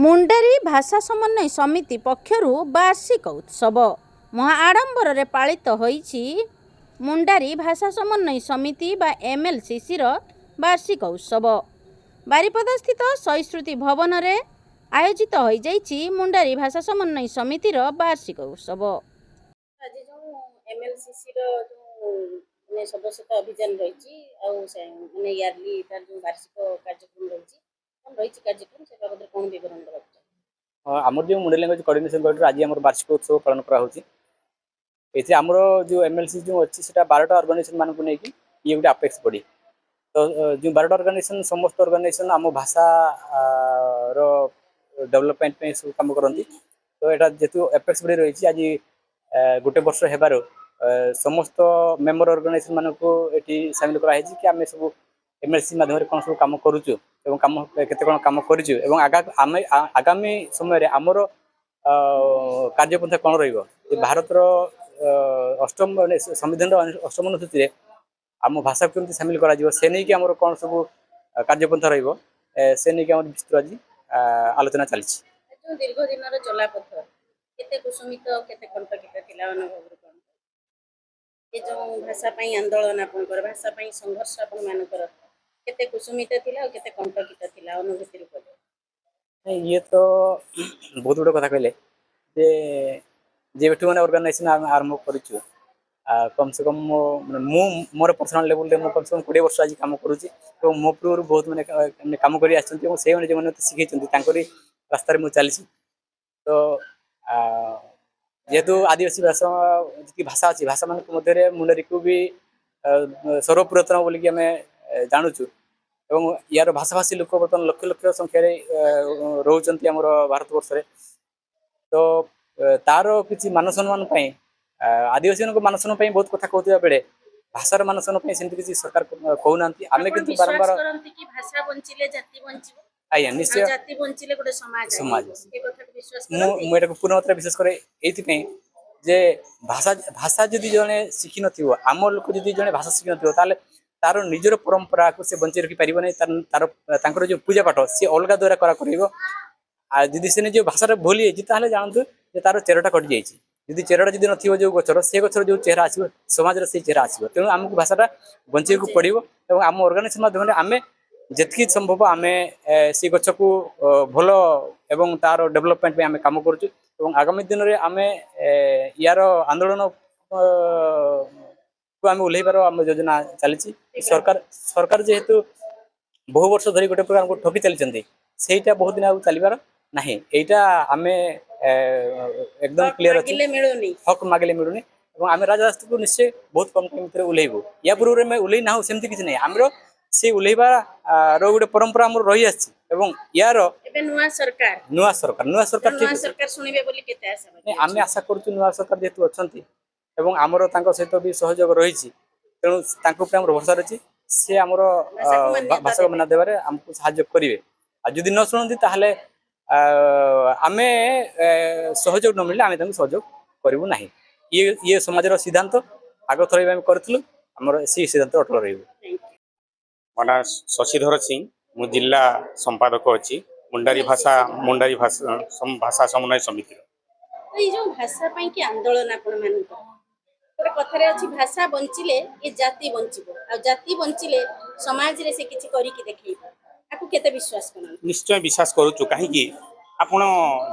मुंडारी भाषा समन्वय समिति पक्षरु वार्षिक उत्सव महा आडंबर पालित होईछि। मुंडारी भाषा समन्वय समिति बा एमएलसीसी वार्षिक उत्सव बारिपदा स्थित सहिष्णुति भवन रे आयोजित हो जाइछि। मुंडारी भाषा समन्वय समिति वार्षिक उत्सव आज जो एमएलसीसी जो सदस्यता अभियान रही माने इयरली तार जो वार्षिक कार्यक्रम रही कार्यक्रम से बाबद कौन विवरण देबा आमर जो मुंडारी लैंग्वेज कोऑर्डिनेशन कमिटी आज आम वार्षिक उत्सव पालन करा आमर जो एमएलसी जो अच्छी से 12टा ऑर्गेनाइजेशन मानक नहीं ये गोटे अपेक्स बॉडी तो जो 12टा ऑर्गेनाइजेशन समस्त ऑर्गेनाइजेशन आम भाषा रो डेवलपमेंट पे सब काम करती। तो यहाँ जेतु अपेक्स बॉडी रही आज गोटे वर्ष हेबार समस्त मेंबर ऑर्गेनाइजेशन मानक ये सामिल कराई कि आम सब एमएलसी माध्यम कौन सब कम करुचु एवं काम केते कौन काम करिछु एवं आगामी समय आमर कार्यपंथा कौन रही भारत अष्टम संविधान अष्टम अनुसूची आम भाषा को सामिल करा से नहीं कि आमर कौन सब कार्यपंथा रही से नहीं कि विस्तृत आज आलोचना चली दीर्घ दिन चलापथ केते कुसुमित केते कंटकित थिला अनुभव कोन ए जो भाषा पई आंदोलन आपनकर भाषा पई संघर्ष आपन मानकर केते कुसुमित थिला केते कंटकित थिला अनुभूति रूप ये तो बहुत बड़ कथा कहले जेठू मैंने ऑर्गेनाइजेशन आरंभ करूँ कम से कम मोर पर्सनल लेवल कम से कम 20 वर्ष आज कम करुँच तो मो पूर्व बहुत मैंने कम कर जो शिखी रास्तार मुझे चली। तो जेहेतु आदिवासी भाषा जी भाषा अच्छी भाषा मान मध्य मुंडारी को भी सर्वपुरातन बोलिकी आम जानूँ एवं यार भाषाभाषी लोक बर्तमान लक्ष लक्ष संख्यार रोचंती आमर भारत वर्ष रे। तो तार किसी मान सम्मान आदिवासी मान सम्मान बहुत कथा कहते बेले भाषार मान सम्मान सेमती किसी सरकार कहूना आम कि बारंबार आज्ञा निश्चय जाति बंचिले गोटे समाज मुझे पूर्ण मात्रा विशेष कर जे भाषा भाषा जदि जड़े शिखी नम लोक जदि जड़े भाषा शिखी न तार निजर परंपरा को से बंची रखी पार तार जो पूजा पाठ सी अलग द्वारा करा जदि से निज भाषा भूली जाए जानतु तार चेहरा कटि जाइए चेहरा जदि न जो गचर से गचर जो चेहरा आसो समाज से चेहरा आसो तेणु आमको भाषा बंचे को पड़ो और आम ऑर्गेनाइजेशन माध्यम आम जितकी संभव आम से गच को भल एवं तार डेवलपमेंट आम कम करुँ आगामी दिन में आम यार आंदोलन को आम ओह्लैबार आम योजना चली। सरकार सरकार जेहेतु बहु वर्ष धरी गोटे प्रकार ठकी चली सेटा बहुत दिन चलबार ना यहाँ आम एकदम क्लीयर अच्छे हक मागिले मिलूनी आम राजरास्ता को निश्चय बहुत कम टाइम भितर ओह्लैबू या पूर्व में ओह्लै ना सेमती किसी ना आमर से ओह्लैबार गोटे परंपरा आम रही यार नुआ सरकार आम आशा करुँ नुआ सरकार जेहेतु अच्छा आमर सहित भी सहयोग रही तेणु आम भरोसा रही सी आमर भाषा को मान्यता देवे आमको साहाय्य करेंगे जदि न शुणती ताहले आम सहयोग न मिले आम सहयोग करूँ ना ये समाज सिद्धांत आग थर करूँ आमर से सिद्धांत अटल रही। मोर ना शशिधर सिंह मु जिला संपादक अच्छी मुंडारी भाषा भाषा समन्वय समिति जो भाषा की आंदोलन आपण मानक गोटे कथारे अच्छी भाषा बंचिले ये जाति बंचिबो आ जाति बंचिले समाज रे से किछि करी कि देखैबो आकु केते विश्वास करन निश्चय विश्वास करूछु काहे आपण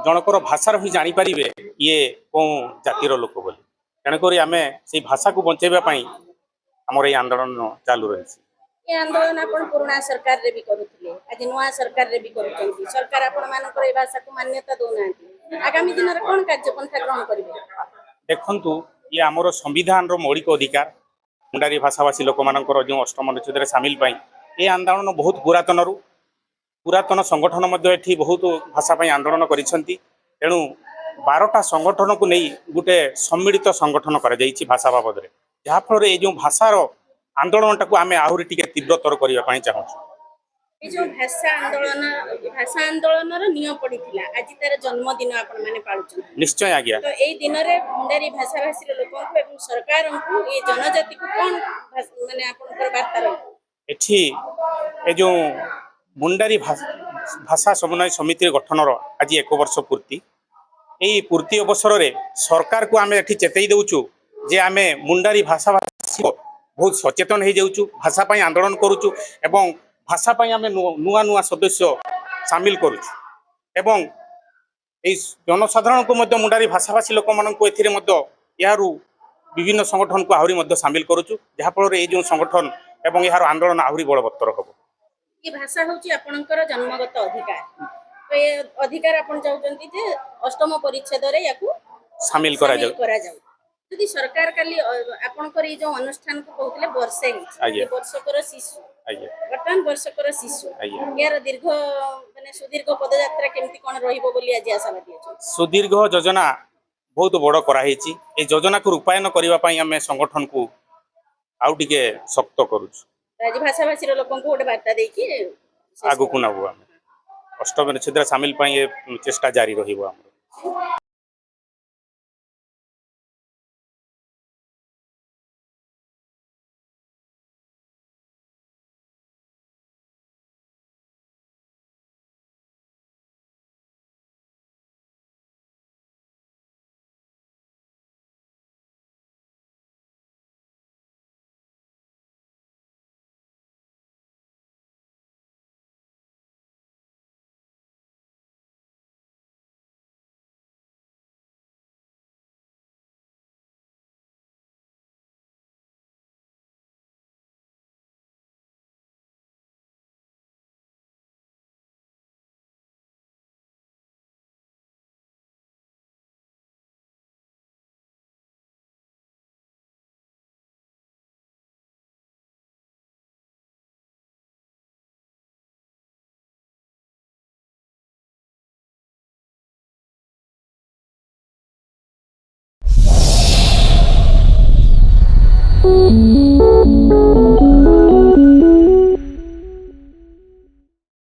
जनकर भाषार भी जानी परिबे ये को जातिर लोक बोली तेणुक आम से भाषा को बंचेबा पई हमर ये आंदोलन चालू रही। ये आंदोलन आपण पुराना सरकार रे भी करूथिले आज नुआ सरकार रे भी करूछंती सरकार आपण मानकर ए भाषा को मान्यता दोनांती आगामी दिन रे कोन कार्यपंथा ग्रहण करिवे देखंतु ये आमर संविधान रो मौलिक अधिकार मुंडारी भाषाभाषी लोक मानकर जो अष्टम अनुच्छेद रे शामिल पाई ये आंदोलन बहुत पुरातन संगठन मध्य एठी बहुत भाषा पाई आंदोलन करिसंती तेणु 12टा संगठन को नहीं गोटे सम्मिलित संगठन करा जाइछि भाषा बाबद रे जहा फल ये जो भाषार आंदोलन टाको आमे आहुरी टिके तीव्रतर करिया पाई चाहूछु। ये जो भाषा आंदोलन रो नियम पड़िथिला आज तार जन्मदिन आपण माने पाळुछन निश्चय आज्ञा तो एई दिन रे मुंडारी भाषाभाषी लोकन को एवं सरकार को ये जनजाति को कोन माने आपण कर वार्ता रही एठी ए जो मुंडारी ଭାଷା ସମନ୍ୱୟ ସମିତିର ଗଠନର ଆଜି 1 ବର୍ଷ ପୂର୍ତ୍ତି। এই ପୂର୍ତ୍ତି ଅବସରରେ ସରକାରକୁ ଆମେ ଏଠି ଚେତେଇ ଦେଉଛୁ ଯେ ଆମେ ମୁଣ୍ଡାରୀ ଭାଷାଭାଷୀ ବହୁତ ସଚେତନ ହେଇଯାଉଛୁ, ଭାଷା ପାଇଁ ଆନ୍ଦୋଳନ କରୁଛୁ ଏବଂ ଭାଷା ପାଇଁ ଆମେ ନୂଆ ନୂଆ ସଦସ୍ୟ ସାମିଲ କରୁଛୁ ଏବଂ এই ଜନସାଧାରଣଙ୍କୁ ମଧ୍ୟ ମୁଣ୍ଡାରୀ ଭାଷାଭାଷୀ ଲୋକମାନଙ୍କୁ ଏଥିରେ ମଧ୍ୟ ଏହାରୁ ବିଭିନ୍ନ ସଂଗଠନକୁ ଆହୁରି ମଧ୍ୟ ସାମିଲ କରୁଛୁ, ଯାହାଫଳରେ ଏଇ ଯେଉଁ ସଂଗଠନ ଏବଂ ଏହାର ଆନ୍ଦୋଳନ ଆହୁରି ବଳବତ୍ତର ହେବ। ଏ ଭାଷା ହେଉଛି ଆପଣଙ୍କର ଜନ୍ମଗତ ଅଧିକାର। ତ ଏ ଅଧିକାର ଆପଣ ଚାହୁଁଛନ୍ତି ଯେ ଅଷ୍ଟମ ପରିଚ୍ଛେଦରେ ୟାକୁ ସାମିଲ ସାମିଲ କରାଯାଉ। କରାଯାଉ। ଯଦି ସରକାର କାଲି ଆପଣଙ୍କର ଏଇ ଯେଉଁ ଅନୁଷ୍ଠାନକୁ କହୁଥିଲେ ବର୍ଷେ ହେଇଛି, ଆଜ୍ଞା। ଏ ବର୍ଷକର ଶିଶୁ, ଆଜ୍ଞା ବର୍ତ୍ତମାନ ବର୍ଷକର ଶିଶୁ, ଆଜ୍ଞା। ଏହାର ଦୀର୍ଘ ମାନେ ସୁଦୀର୍ଘ ପଦଯାତ୍ରା କେମିତି କ'ଣ ରହିବ ବୋଲି ଆଜି ଆଶାବାଦୀ ଅଛନ୍ତି? ସୁଦୀର୍ଘ ଯୋଜନା ବହୁତ ବଡ଼ କରାହେଇଛି। এই ଯୋଜନାକୁ ରୂପାୟନ କରିବା ପାଇଁ ଆମେ ସଂଗଠନକୁ ଆଉ ଟିକେ ଶକ୍ତ କରୁଛୁ, ତ ଆଜି ଭାଷାଭାଷୀର ଲୋକଙ୍କୁ ଗୋଟେ ବାର୍ତ୍ତା ଦେଇକି ଶେଷ ଆଗକୁ କରନ୍ତୁ। ନେବୁ ଆମେ। ଅଷ୍ଟମ ପରିଚ୍ଛେଦରେ ସାମିଲ ପାଇଁ ଏ ଚେଷ୍ଟା ଜାରି ରହିବ ଆମର।